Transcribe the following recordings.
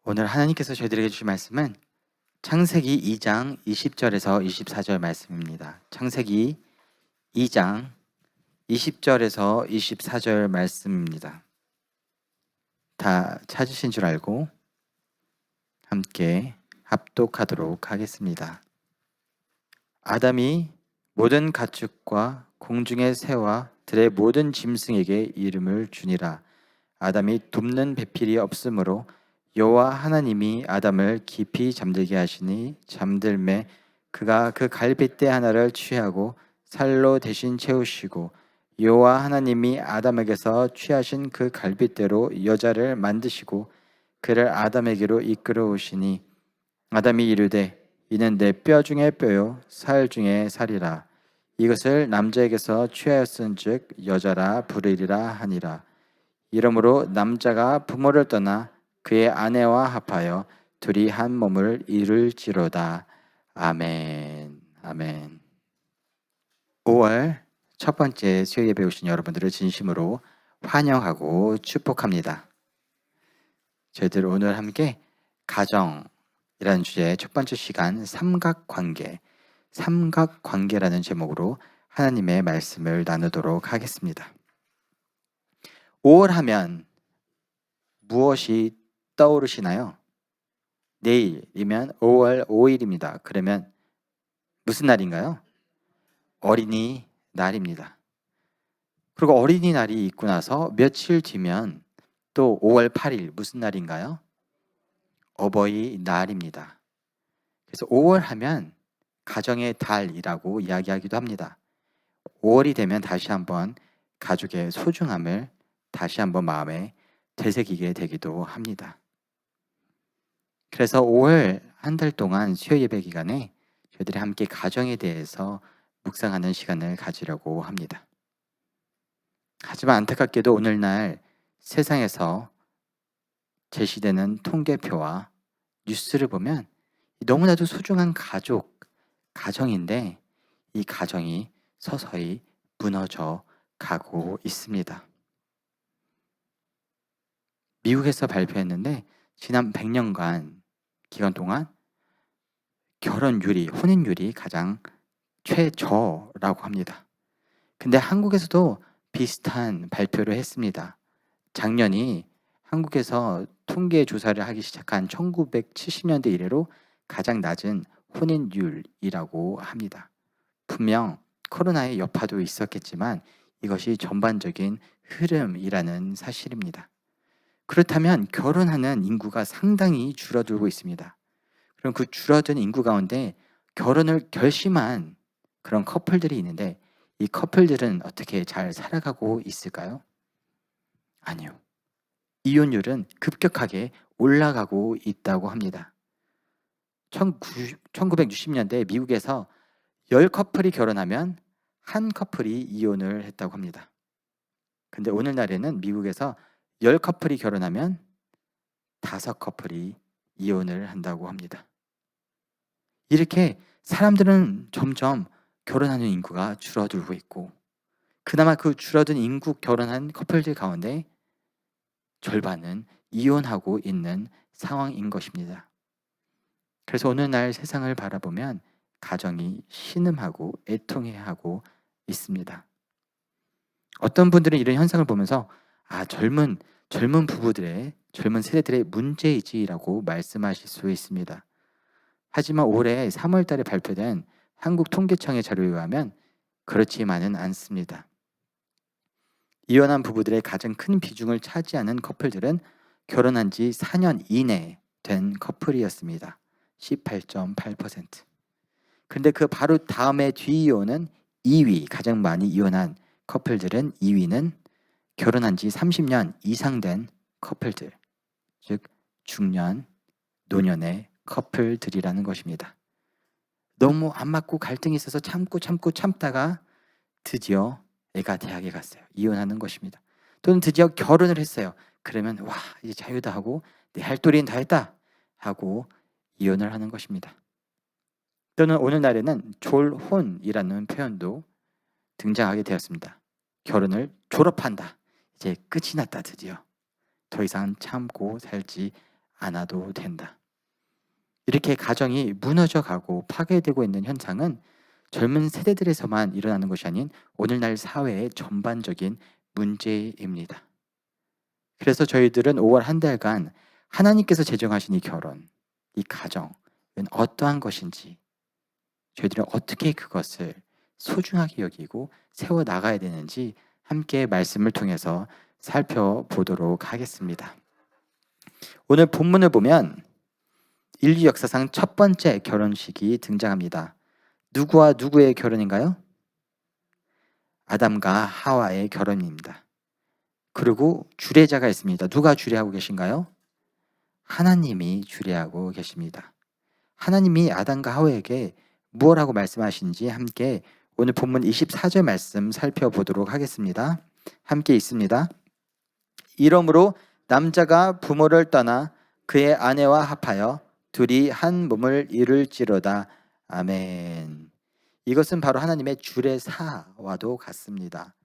오늘 하나님께서 저희들에게 주신 말씀은 창세기 2장 20절에서 24절 말씀입니다. 창세기 2장 20절에서 24절 말씀입니다. 다 찾으신 줄 알고 함께 합독하도록 하겠습니다. 아담이 모든 가축과 공중의 새와 들의 모든 짐승에게 이름을 주니라. 아담이 돕는 배필이 없으므로 여호와 하나님이 아담을 깊이 잠들게 하시니 잠들매 그가 그 갈빗대 하나를 취하고 살로 대신 채우시고 여호와 하나님이 아담에게서 취하신 그 갈빗대로 여자를 만드시고 그를 아담에게로 이끌어 오시니 아담이 이르되 이는 내 뼈 중에 뼈요 살 중에 살이라. 이것을 남자에게서 취하였은즉 여자라 부르리라 하니라. 이러므로 남자가 부모를 떠나 그의 아내와 합하여 둘이 한 몸을 이룰지로다. 아멘. 아멘. 5월 첫 번째 수요 예배 오신 여러분들을 진심으로 환영하고 축복합니다. 저희들 오늘 함께 가정이라는 주제의 첫 번째 시간 삼각관계라는 제목으로 하나님의 말씀을 나누도록 하겠습니다. 5월 하면 무엇이 떠오르시나요? 내일이면 5월 5일입니다. 그러면 무슨 날인가요? 어린이날입니다. 그리고 어린이날이 있고 나서 며칠 뒤면 또 5월 8일 무슨 날인가요? 어버이날입니다. 그래서 5월 하면 가정의 달이라고 이야기하기도 합니다. 5월이 되면 다시 한번 가족의 소중함을 다시 한번 마음에 되새기게 되기도 합니다. 그래서 5월 한 달 동안 수요 예배 기간에 저희들이 함께 가정에 대해서 묵상하는 시간을 가지려고 합니다. 하지만 안타깝게도 오늘날 세상에서 제시되는 통계표와 뉴스를 보면 너무나도 소중한 가정인데 이 가정이 서서히 무너져 가고 있습니다. 미국에서 발표했는데 지난 100년간 기간 동안 혼인율이 가장 최저라고 합니다. 근데 한국에서도 비슷한 발표를 했습니다. 작년이 한국에서 통계 조사를 하기 시작한 1970년대 이래로 가장 낮은 혼인율이라고 합니다. 분명 코로나의 여파도 있었겠지만 이것이 전반적인 흐름이라는 사실입니다. 그렇다면 결혼하는 인구가 상당히 줄어들고 있습니다. 그럼 그 줄어든 인구 가운데 결혼을 결심한 그런 커플들이 있는데 이 커플들은 어떻게 잘 살아가고 있을까요? 아니요. 이혼율은 급격하게 올라가고 있다고 합니다. 1960년대 미국에서 10커플이 결혼하면 한 커플이 이혼을 했다고 합니다. 근데 오늘날에는 미국에서 10커플이 결혼하면 5커플이 이혼을 한다고 합니다. 이렇게 사람들은 점점 결혼하는 인구가 줄어들고 있고 그나마 그 줄어든 인구 결혼한 커플들 가운데 절반은 이혼하고 있는 상황인 것입니다. 그래서 오늘날 세상을 바라보면 가정이 신음하고 애통해하고 있습니다. 어떤 분들은 이런 현상을 보면서 젊은 부부들의 젊은 세대들의 문제이지라고 말씀하실 수 있습니다. 하지만 올해 3월 달에 발표된 한국통계청의 자료에 의하면 그렇지만은 않습니다. 이혼한 부부들의 가장 큰 비중을 차지하는 커플들은 결혼한 지 4년 이내 된 커플이었습니다. 18.8%. 근데 그 바로 다음에 뒤이어오는 2위, 가장 많이 이혼한 커플들은 2위는 결혼한 지 30년 이상 된 커플들, 즉 중년, 노년의 커플들이라는 것입니다. 너무 안 맞고 갈등이 있어서 참다가 드디어 애가 대학에 갔어요. 이혼하는 것입니다. 또는 드디어 결혼을 했어요. 그러면 이제 자유다 하고 내 할 도리는 다 했다 하고 이혼을 하는 것입니다. 또는 오늘날에는 졸혼이라는 표현도 등장하게 되었습니다. 결혼을 졸업한다. 이제 끝이 났다 드디어. 더 이상 참고 살지 않아도 된다. 이렇게 가정이 무너져가고 파괴되고 있는 현상은 젊은 세대들에서만 일어나는 것이 아닌 오늘날 사회의 전반적인 문제입니다. 그래서 저희들은 5월 한 달간 하나님께서 제정하신 이 결혼, 이 가정은 어떠한 것인지, 저희들은 어떻게 그것을 소중하게 여기고 세워나가야 되는지 함께 말씀을 통해서 살펴보도록 하겠습니다. 오늘 본문을 보면 인류 역사상 첫 번째 결혼식이 등장합니다. 누구와 누구의 결혼인가요? 아담과 하와의 결혼입니다. 그리고 주례자가 있습니다. 누가 주례하고 계신가요? 하나님이 주례하고 계십니다. 하나님이 아담과 하와에게 무엇라고 말씀하신지 함께 오늘 본문 24절 말씀 살펴보도록 하겠습니다. 함께 있습니다. 이러므로 남자가 부모를 떠나 그의 아내와 합하여 둘이 한 몸을 이룰지로다. 아멘. 이것은 바로 하나님의 주례사와도 같습니다.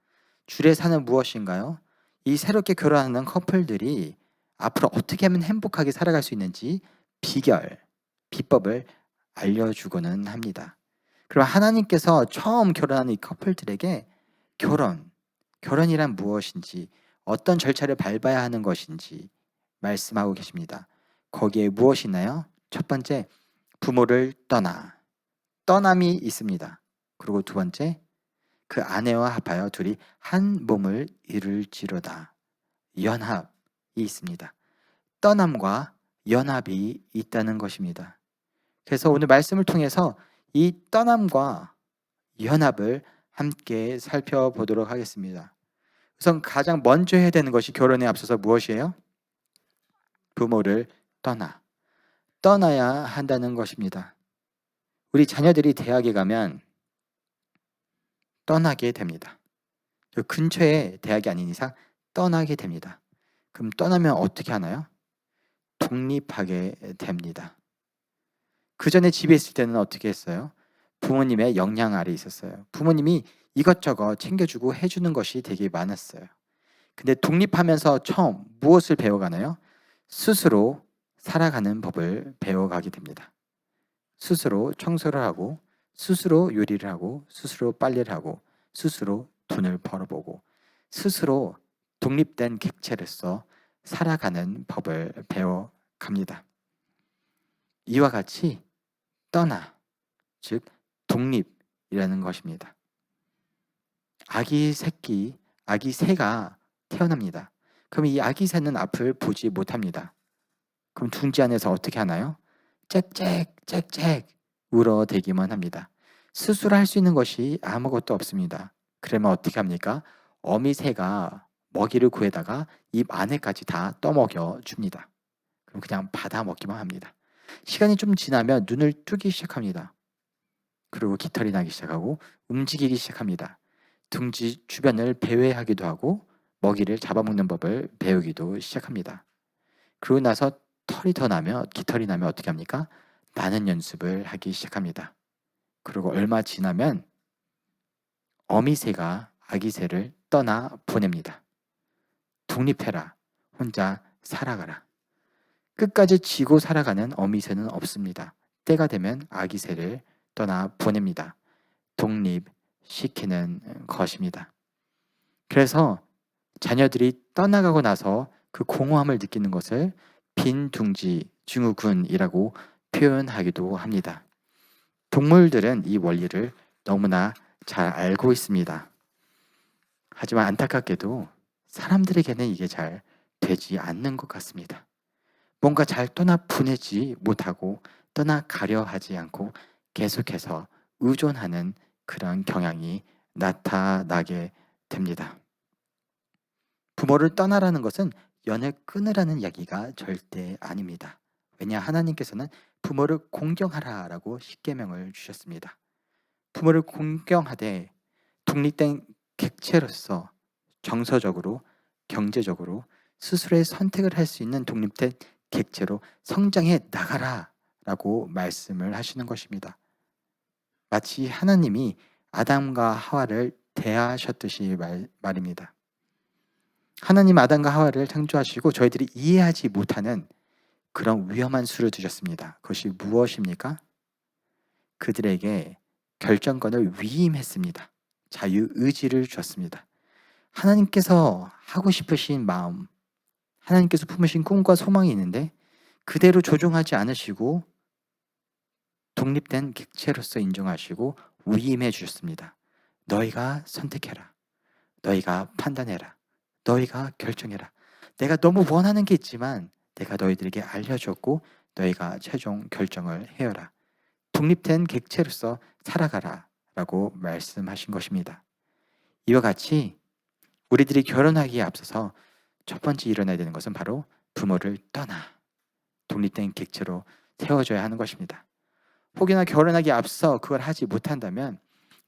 주례사는 무엇인가요? 이 새롭게 결혼하는 커플들이 앞으로 어떻게 하면 행복하게 살아갈 수 있는지 비법을 알려주고는 합니다. 그럼 하나님께서 처음 결혼하는 이 커플들에게 결혼이란 무엇인지, 어떤 절차를 밟아야 하는 것인지 말씀하고 계십니다. 거기에 무엇이 있나요? 첫 번째, 부모를 떠남이 있습니다. 그리고 두 번째, 그 아내와 합하여 둘이 한 몸을 이룰지로다. 연합이 있습니다. 떠남과 연합이 있다는 것입니다. 그래서 오늘 말씀을 통해서 이 떠남과 연합을 함께 살펴보도록 하겠습니다. 우선 가장 먼저 해야 되는 것이 결혼에 앞서서 무엇이에요? 부모를 떠나야 한다는 것입니다. 우리 자녀들이 대학에 가면 떠나게 됩니다. 저 근처에 대학이 아닌 이상 떠나게 됩니다. 그럼 떠나면 어떻게 하나요? 독립하게 됩니다. 그 전에 집에 있을 때는 어떻게 했어요? 부모님의 영향 아래 있었어요. 부모님이 이것저것 챙겨주고 해주는 것이 되게 많았어요. 근데 독립하면서 처음 무엇을 배워가나요? 스스로 살아가는 법을 배워가게 됩니다. 스스로 청소를 하고, 스스로 요리를 하고, 스스로 빨래를 하고, 스스로 돈을 벌어보고, 스스로 독립된 객체로서 살아가는 법을 배워갑니다. 이와 같이 즉 독립이라는 것입니다. 아기 새가 태어납니다. 그럼 이 아기 새는 앞을 보지 못합니다. 그럼 둥지 안에서 어떻게 하나요? 짹짹짹짹 울어대기만 합니다. 스스로 할 수 있는 것이 아무것도 없습니다. 그러면 어떻게 합니까? 어미 새가 먹이를 구해다가 입 안에까지 다 떠먹여 줍니다. 그럼 그냥 받아 먹기만 합니다. 시간이 좀 지나면 눈을 뜨기 시작합니다. 그리고 깃털이 나기 시작하고 움직이기 시작합니다. 둥지 주변을 배회하기도 하고 먹이를 잡아먹는 법을 배우기도 시작합니다. 그러고 나서 깃털이 나면 어떻게 합니까? 나는 연습을 하기 시작합니다. 그리고 얼마 지나면 어미새가 아기새를 떠나 보냅니다. 독립해라. 혼자 살아가라. 끝까지 지고 살아가는 어미새는 없습니다. 때가 되면 아기새를 떠나 보냅니다. 독립시키는 것입니다. 그래서 자녀들이 떠나가고 나서 그 공허함을 느끼는 것을 빈둥지 증후군이라고 표현하기도 합니다. 동물들은 이 원리를 너무나 잘 알고 있습니다. 하지만 안타깝게도 사람들에게는 이게 잘 되지 않는 것 같습니다. 뭔가 잘 떠나 보내지 못하고 떠나가려 하지 않고 계속해서 의존하는 그런 경향이 나타나게 됩니다. 부모를 떠나라는 것은 연을 끊으라는 이야기가 절대 아닙니다. 왜냐, 하나님께서는 부모를 공경하라라고 십계명을 주셨습니다. 부모를 공경하되 독립된 객체로서 정서적으로, 경제적으로 스스로의 선택을 할 수 있는 독립된 객체로 성장해 나가라라고 말씀을 하시는 것입니다. 마치 하나님이 아담과 하와를 대하셨듯이 말입니다. 하나님 아담과 하와를 창조하시고 저희들이 이해하지 못하는 그런 위험한 수를 두셨습니다. 그것이 무엇입니까? 그들에게 결정권을 위임했습니다. 자유의지를 주었습니다. 하나님께서 하고 싶으신 마음, 하나님께서 품으신 꿈과 소망이 있는데 그대로 조종하지 않으시고 독립된 객체로서 인정하시고 위임해 주셨습니다. 너희가 선택해라. 너희가 판단해라. 너희가 결정해라. 내가 너무 원하는 게 있지만 내가 너희들에게 알려줬고 너희가 최종 결정을 해여라. 독립된 객체로서 살아가라 라고 말씀하신 것입니다. 이와 같이 우리들이 결혼하기에 앞서서 첫 번째 일어나야 되는 것은 바로 부모를 떠나 독립된 객체로 세워줘야 하는 것입니다. 혹여나 결혼하기에 앞서 그걸 하지 못한다면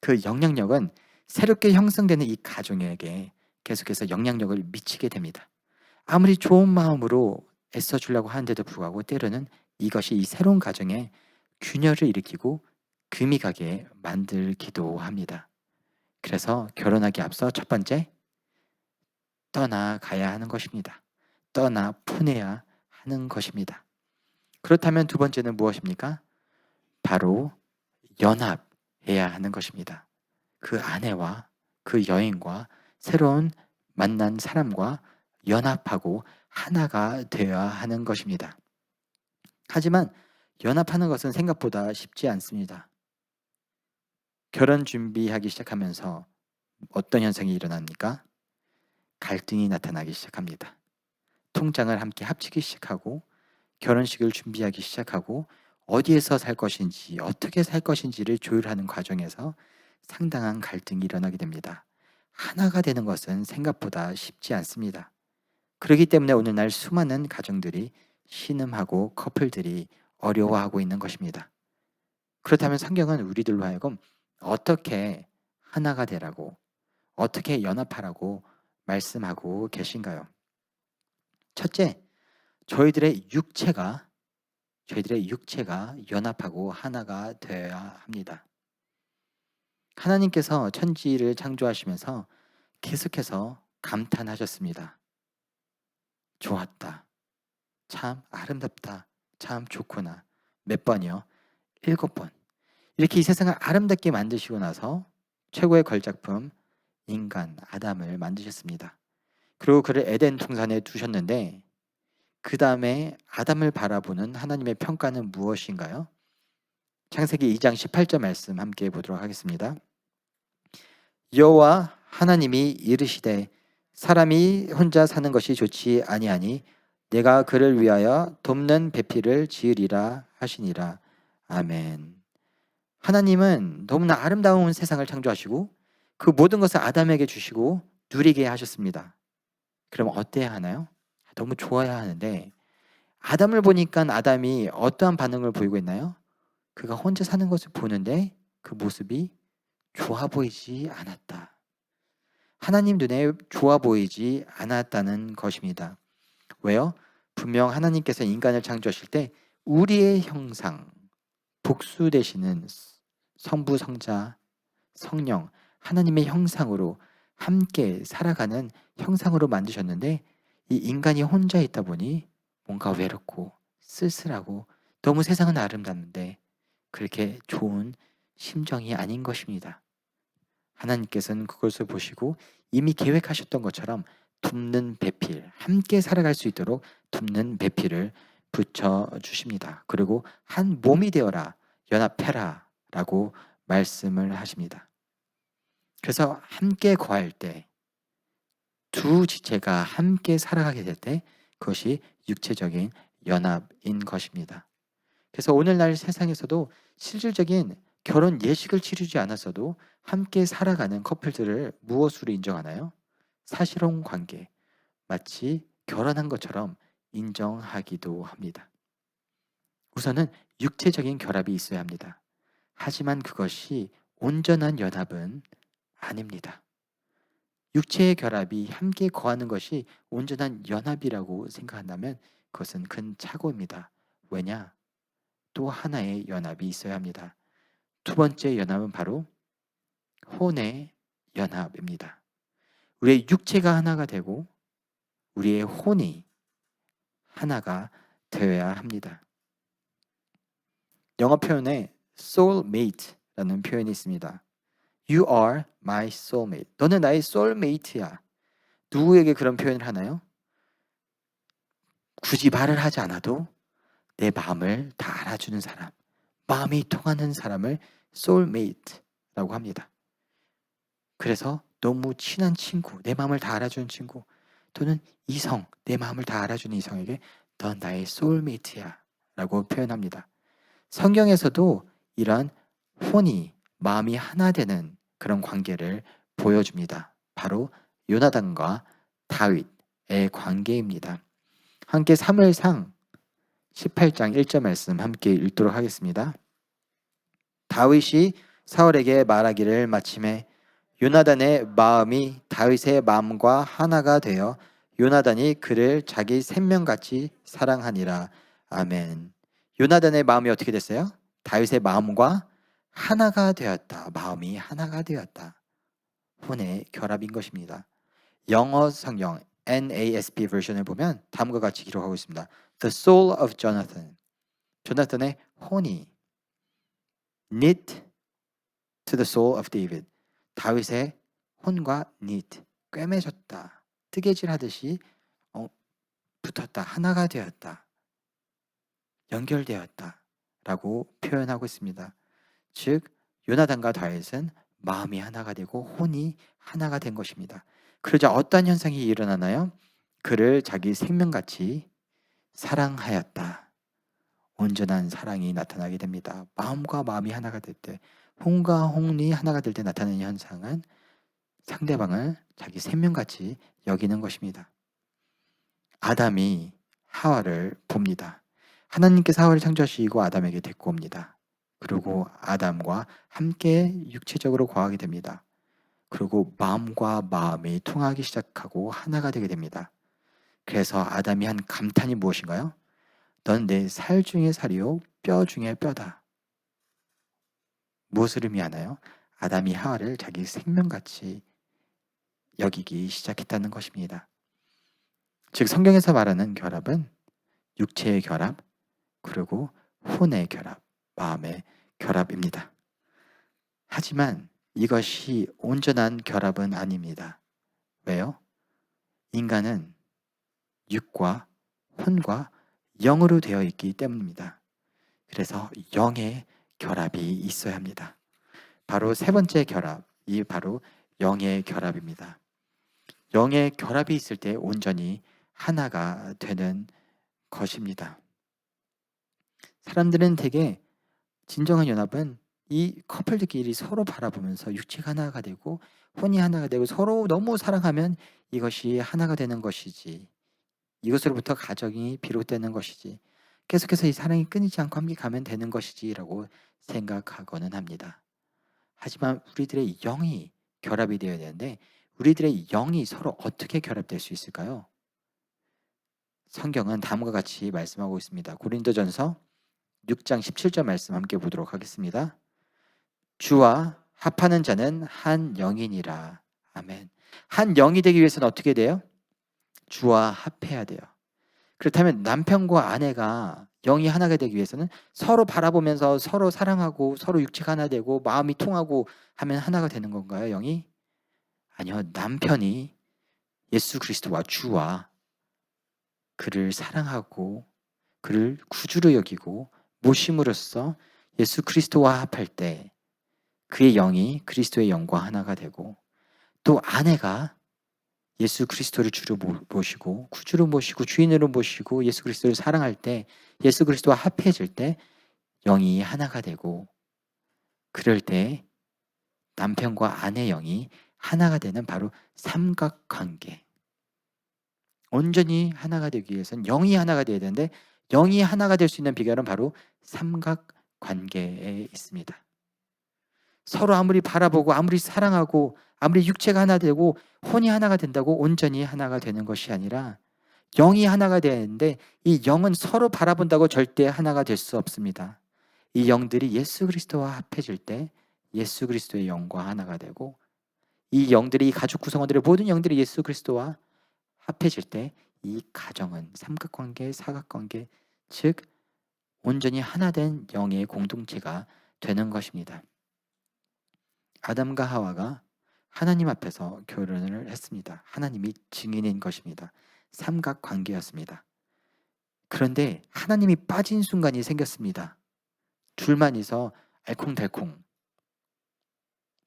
그 영향력은 새롭게 형성되는 이 가정에게 계속해서 영향력을 미치게 됩니다. 아무리 좋은 마음으로 애써주려고 하는데도 불구하고 때로는 이것이 이 새로운 가정에 균열을 일으키고 금이 가게 만들기도 합니다. 그래서 결혼하기 앞서 첫 번째, 떠나가야 하는 것입니다. 떠나 보내야 하는 것입니다. 그렇다면 두 번째는 무엇입니까? 바로 연합해야 하는 것입니다. 그 아내와 그 여인과 새로운 만난 사람과 연합하고 하나가 되어야 하는 것입니다. 하지만 연합하는 것은 생각보다 쉽지 않습니다. 결혼 준비하기 시작하면서 어떤 현상이 일어납니까? 갈등이 나타나기 시작합니다. 통장을 함께 합치기 시작하고 결혼식을 준비하기 시작하고 어디에서 살 것인지 어떻게 살 것인지를 조율하는 과정에서 상당한 갈등이 일어나게 됩니다. 하나가 되는 것은 생각보다 쉽지 않습니다. 그렇기 때문에 오늘날 수많은 가정들이 신음하고 커플들이 어려워하고 있는 것입니다. 그렇다면 성경은 우리들로 하여금 어떻게 하나가 되라고, 어떻게 연합하라고 말씀하고 계신가요? 첫째, 저희들의 육체가 연합하고 하나가 되어야 합니다. 하나님께서 천지를 창조하시면서 계속해서 감탄하셨습니다. 좋았다. 참 아름답다. 참 좋구나. 몇 번이요? 7번. 이렇게 이 세상을 아름답게 만드시고 나서 최고의 걸작품 인간 아담을 만드셨습니다. 그리고 그를 에덴 동산에 두셨는데 그 다음에 아담을 바라보는 하나님의 평가는 무엇인가요? 창세기 2장 18절 말씀 함께 보도록 하겠습니다. 여호와 하나님이 이르시되 사람이 혼자 사는 것이 좋지 아니하니 내가 그를 위하여 돕는 배필을 지으리라 하시니라. 아멘. 하나님은 너무나 아름다운 세상을 창조하시고 그 모든 것을 아담에게 주시고 누리게 하셨습니다. 그럼 어때야 하나요? 너무 좋아야 하는데 아담을 보니까 아담이 어떠한 반응을 보이고 있나요? 그가 혼자 사는 것을 보는데 그 모습이 좋아 보이지 않았다. 하나님 눈에 좋아 보이지 않았다는 것입니다. 왜요? 분명 하나님께서 인간을 창조하실 때 우리의 형상, 복수 되시는 성부, 성자, 성령, 하나님의 형상으로 함께 살아가는 형상으로 만드셨는데 이 인간이 혼자 있다 보니 뭔가 외롭고 쓸쓸하고 너무 세상은 아름답는데 그렇게 좋은 심정이 아닌 것입니다. 하나님께서는 그것을 보시고 이미 계획하셨던 것처럼 돕는 배필, 함께 살아갈 수 있도록 돕는 배필을 붙여주십니다. 그리고 한 몸이 되어라, 연합해라 라고 말씀을 하십니다. 그래서 함께 거할 때, 두 지체가 함께 살아가게 될 때 그것이 육체적인 연합인 것입니다. 그래서 오늘날 세상에서도 실질적인 결혼 예식을 치르지 않았어도 함께 살아가는 커플들을 무엇으로 인정하나요? 사실혼 관계, 마치 결혼한 것처럼 인정하기도 합니다. 우선은 육체적인 결합이 있어야 합니다. 하지만 그것이 온전한 연합은 아닙니다. 육체의 결합이 함께 거하는 것이 온전한 연합이라고 생각한다면 그것은 큰 착오입니다. 왜냐? 또 하나의 연합이 있어야 합니다. 두 번째 연합은 바로 혼의 연합입니다. 우리의 육체가 하나가 되고 우리의 혼이 하나가 되어야 합니다. 영어 표현에 soulmate라는 표현이 있습니다. You are my soulmate. 너는 나의 soulmate야. 누구에게 그런 표현을 하나요? 굳이 말을 하지 않아도 내 마음을 다 알아주는 사람, 마음이 통하는 사람을 soulmate라고 합니다. 그래서 너무 친한 친구, 내 마음을 다 알아주는 친구, 또는 이성, 내 마음을 다 알아주는 이성에게 넌 나의 soulmate야 라고 표현합니다. 성경에서도 이런 혼이, 마음이 하나 되는 그런 관계를 보여줍니다. 바로 요나단과 다윗의 관계입니다. 함께 사무엘상 18장 1절 말씀 함께 읽도록 하겠습니다. 다윗이 사울에게 말하기를 마침에 요나단의 마음이 다윗의 마음과 하나가 되어 요나단이 그를 자기 생명같이 사랑하니라. 아멘. 요나단의 마음이 어떻게 됐어요? 다윗의 마음과 하나가 되었다. 마음이 하나가 되었다. 혼의 결합인 것입니다. 영어 성경 NASB 버전을 보면 다음과 같이 기록하고 있습니다. The soul of Jonathan. 조나단의 혼이 knit to the soul of David. 다윗의 혼과 knit, 꿰매졌다. 뜨개질 하듯이 붙었다. 하나가 되었다. 연결되었다. 라고 표현하고 있습니다. 즉 요나단과 다윗은 마음이 하나가 되고 혼이 하나가 된 것입니다. 그러자 어떤 현상이 일어나나요? 그를 자기 생명같이 사랑하였다. 온전한 사랑이 나타나게 됩니다. 마음과 마음이 하나가 될 때, 혼과 혼이 하나가 될 때 나타나는 현상은 상대방을 자기 생명같이 여기는 것입니다. 아담이 하와를 봅니다. 하나님께서 하와를 창조하시고 아담에게 데리고 옵니다. 그리고 아담과 함께 육체적으로 거하게 됩니다. 그리고 마음과 마음이 통하기 시작하고 하나가 되게 됩니다. 그래서 아담이 한 감탄이 무엇인가요? 넌 내 살 중에 살이요 뼈 중에 뼈다. 무엇을 의미하나요? 아담이 하와를 자기 생명같이 여기기 시작했다는 것입니다. 즉 성경에서 말하는 결합은 육체의 결합, 그리고 혼의 결합, 마음의 결합입니다. 하지만 이것이 온전한 결합은 아닙니다. 왜요? 인간은 육과 혼과 영으로 되어 있기 때문입니다. 그래서 영의 결합이 있어야 합니다. 바로 세 번째 결합이 바로 영의 결합입니다. 영의 결합이 있을 때 온전히 하나가 되는 것입니다. 사람들은 대개 진정한 연합은 이 커플들끼리 서로 바라보면서 육체가 하나가 되고 혼이 하나가 되고 서로 너무 사랑하면 이것이 하나가 되는 것이지, 이것으로부터 가정이 비롯되는 것이지, 계속해서 이 사랑이 끊이지 않고 함께 가면 되는 것이지 라고 생각하고는 합니다. 하지만 우리들의 영이 결합이 되어야 되는데 우리들의 영이 서로 어떻게 결합될 수 있을까요? 성경은 다음과 같이 말씀하고 있습니다. 고린도전서 6장 17절 말씀 함께 보도록 하겠습니다. 주와 합하는 자는 한 영이니라. 아멘. 한 영이 되기 위해서는 어떻게 돼요? 주와 합해야 돼요. 그렇다면 남편과 아내가 영이 하나가 되기 위해서는 서로 바라보면서 서로 사랑하고 서로 육체가 하나 되고 마음이 통하고 하면 하나가 되는 건가요, 영이? 아니요. 남편이 예수 그리스도와 주와 그를 사랑하고 그를 구주로 여기고 모심으로써 예수 그리스도와 합할 때 그의 영이 그리스도의 영과 하나가 되고, 또 아내가 예수 그리스도를 주로 모시고 구주로 모시고 주인으로 모시고 예수 그리스도를 사랑할 때 예수 그리스도와 합해질 때 영이 하나가 되고, 그럴 때 남편과 아내 영이 하나가 되는 바로 삼각관계. 온전히 하나가 되기 위해서는 영이 하나가 되어야 되는데 영이 하나가 될 수 있는 비결은 바로 삼각관계에 있습니다. 서로 아무리 바라보고 아무리 사랑하고 아무리 육체가 하나 되고 혼이 하나가 된다고 온전히 하나가 되는 것이 아니라 영이 하나가 되는데 이 영은 서로 바라본다고 절대 하나가 될 수 없습니다. 이 영들이 예수 그리스도와 합해질 때 예수 그리스도의 영과 하나가 되고, 이 영들이, 이 가족 구성원들의 모든 영들이 예수 그리스도와 합해질 때 이 가정은 삼각관계, 사각관계, 즉 온전히 하나 된 영의 공동체가 되는 것입니다. 아담과 하와가 하나님 앞에서 결혼을 했습니다. 하나님이 증인인 것입니다. 삼각관계였습니다. 그런데 하나님이 빠진 순간이 생겼습니다. 둘만이서 알콩달콩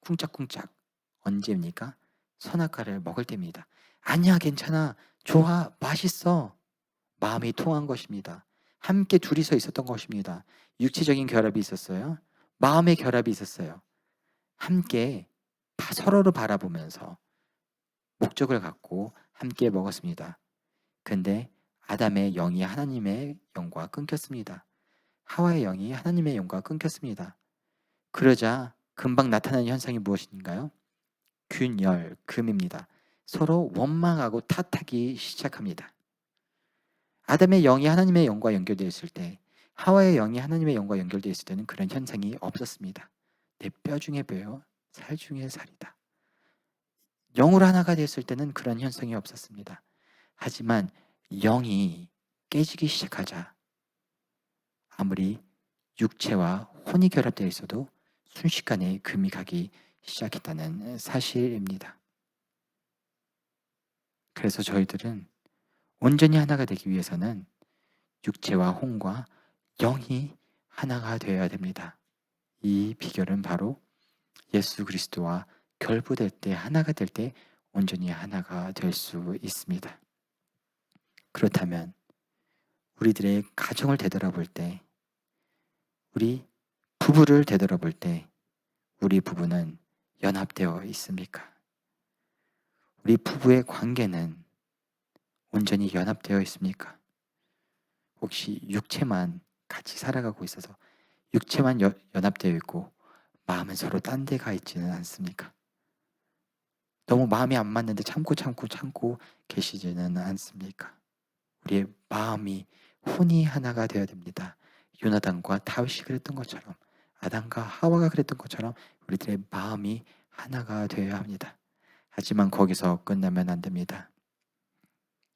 쿵짝쿵짝. 언제입니까? 선악과를 먹을 때입니다. 아니야, 괜찮아, 좋아, 맛있어. 마음이 통한 것입니다. 함께 둘이서 있었던 것입니다. 육체적인 결합이 있었어요. 마음의 결합이 있었어요. 함께 서로를 바라보면서 목적을 갖고 함께 먹었습니다. 근데 아담의 영이 하나님의 영과 끊겼습니다. 하와의 영이 하나님의 영과 끊겼습니다. 그러자 금방 나타나는 현상이 무엇인가요? 균열, 금입니다. 서로 원망하고 탓하기 시작합니다. 아담의 영이 하나님의 영과 연결되어 있을 때, 하와의 영이 하나님의 영과 연결되어 있을 때는 그런 현상이 없었습니다. 내 뼈 중에 뼈요, 살 중에 살이다. 영으로 하나가 되었을 때는 그런 현상이 없었습니다. 하지만 영이 깨지기 시작하자 아무리 육체와 혼이 결합되어 있어도 순식간에 금이 가기 시작했다는 사실입니다. 그래서 저희들은 온전히 하나가 되기 위해서는 육체와 혼과 영이 하나가 되어야 됩니다. 이 비결은 바로 예수 그리스도와 결부될 때, 하나가 될 때 온전히 하나가 될 수 있습니다. 그렇다면 우리들의 가정을 되돌아볼 때, 우리 부부를 되돌아볼 때 우리 부부는 연합되어 있습니까? 우리 부부의 관계는 온전히 연합되어 있습니까? 혹시 육체만 같이 살아가고 있어서 육체만 연합되어 있고 마음은 서로 딴 데 가 있지는 않습니까? 너무 마음이 안 맞는데 참고 계시지는 않습니까? 우리의 마음이 혼이 하나가 되어야 됩니다. 요나단과 다윗이 그랬던 것처럼, 아담과 하와가 그랬던 것처럼 우리들의 마음이 하나가 되어야 합니다. 하지만 거기서 끝나면 안 됩니다.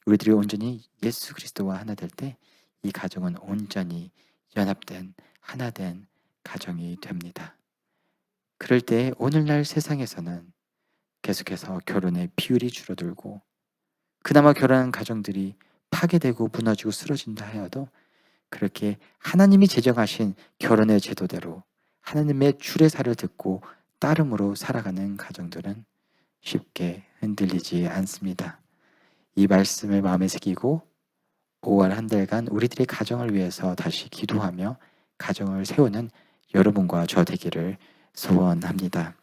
우리들이 온전히 예수 그리스도와 하나 될 때 이 가정은 온전히 연합된 하나 된 가정이 됩니다. 그럴 때 오늘날 세상에서는 계속해서 결혼의 비율이 줄어들고, 그나마 결혼한 가정들이 파괴되고 무너지고 쓰러진다 하여도 그렇게 하나님이 제정하신 결혼의 제도대로 하나님의 주례사를 듣고 따름으로 살아가는 가정들은 쉽게 흔들리지 않습니다. 이 말씀을 마음에 새기고 5월 한 달간 우리들의 가정을 위해서 다시 기도하며 가정을 세우는 여러분과 저 되기를 소원합니다.